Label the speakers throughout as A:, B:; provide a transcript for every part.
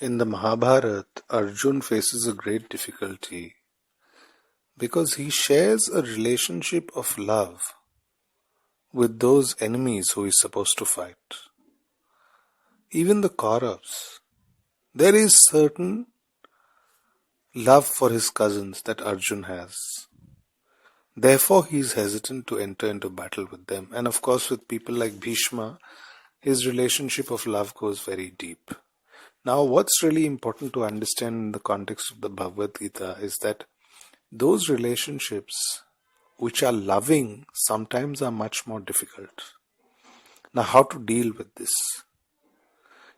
A: In the Mahabharata, Arjun faces a great difficulty because he shares a relationship of love with those enemies who he's supposed to fight. Even the Kauravas, there is certain love for his cousins that Arjun has. Therefore, he is hesitant to enter into battle with them. And of course, with people like Bhishma, his relationship of love goes very deep. Now, what's really important to understand in the context of the Bhagavad Gita is that those relationships which are loving sometimes are much more difficult. Now, how to deal with this?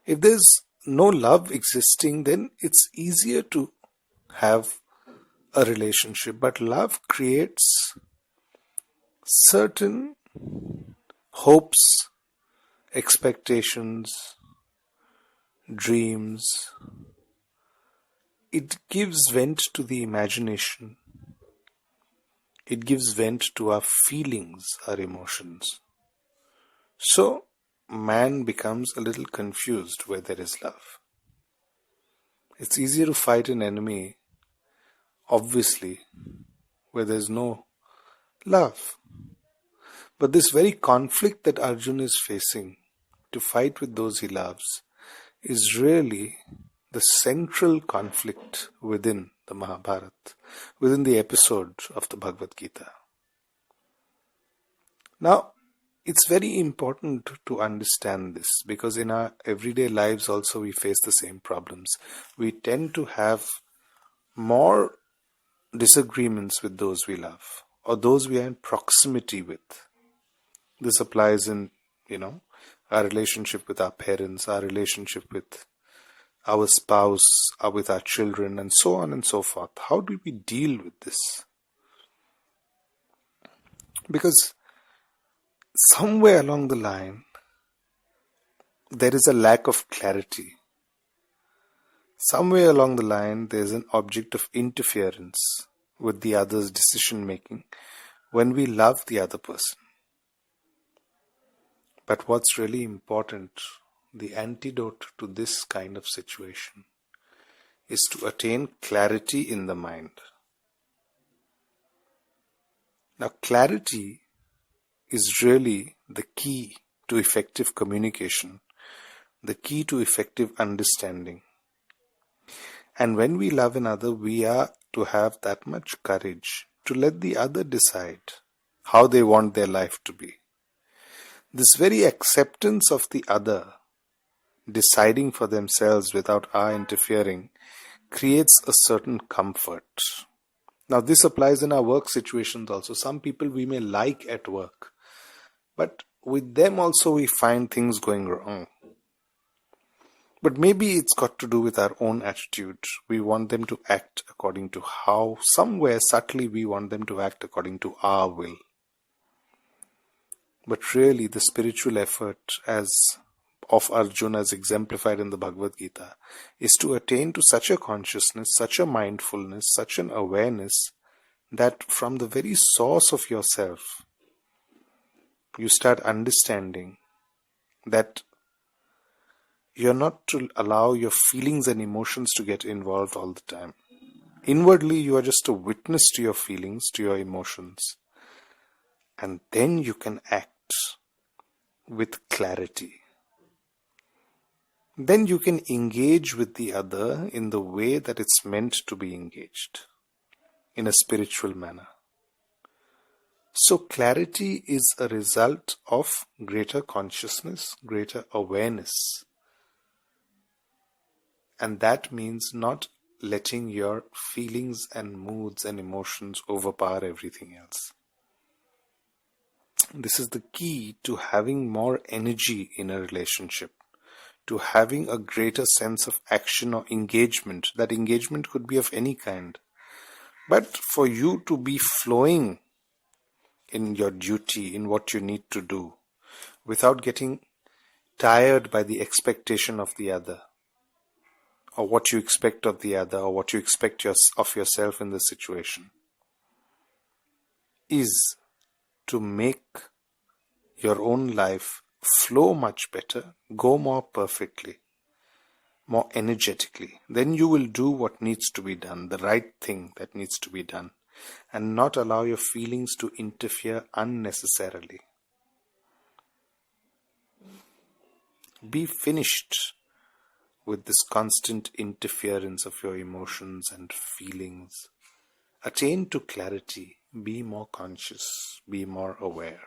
A: If there's no love existing, then it's easier to have a relationship. But love creates certain hopes, expectations, dreams. It gives vent to the imagination. It gives vent to our feelings, our emotions. So, man becomes a little confused where there is love. It's easier to fight an enemy, obviously, where there's no love. But this very conflict that Arjun is facing to fight with those he loves is really the central conflict within the Mahabharata, within the episode of the Bhagavad Gita. Now, it's very important to understand this because in our everyday lives also we face the same problems. We tend to have more disagreements with those we love or those we are in proximity with. This applies in, our relationship with our parents, our relationship with our spouse, or with our children, and so on and so forth. How do we deal with this? Because somewhere along the line, there is a lack of clarity. Somewhere along the line, there is an object of interference with the other's decision making when we love the other person. But what's really important, the antidote to this kind of situation, is to attain clarity in the mind. Now, clarity is really the key to effective communication, the key to effective understanding. And when we love another, we are to have that much courage to let the other decide how they want their life to be. This very acceptance of the other deciding for themselves without our interfering creates a certain comfort. Now, this applies in our work situations also. Some people we may like at work, but with them also we find things going wrong. But maybe it's got to do with our own attitude. We want them to act according to how, somewhere subtly we want them to act according to our will. But really the spiritual effort of Arjuna as exemplified in the Bhagavad Gita is to attain to such a consciousness, such a mindfulness, such an awareness that from the very source of yourself, you start understanding that you're not to allow your feelings and emotions to get involved all the time. Inwardly, you are just a witness to your feelings, to your emotions. And then you can act with clarity. Then you can engage with the other in the way that it's meant to be engaged, in a spiritual manner. So clarity is a result of greater consciousness, greater awareness. And that means not letting your feelings and moods and emotions overpower everything else. This is the key to having more energy in a relationship, to having a greater sense of action or engagement. That engagement could be of any kind. But for you to be flowing in your duty, in what you need to do, without getting tired by the expectation of the other, or what you expect of the other, or what you expect of yourself in the situation, is to make your own life flow much better, go more perfectly, more energetically. Then you will do what needs to be done, the right thing that needs to be done, and not allow your feelings to interfere unnecessarily. Be finished with this constant interference of your emotions and feelings. Attain to clarity. Be more conscious. Be more aware.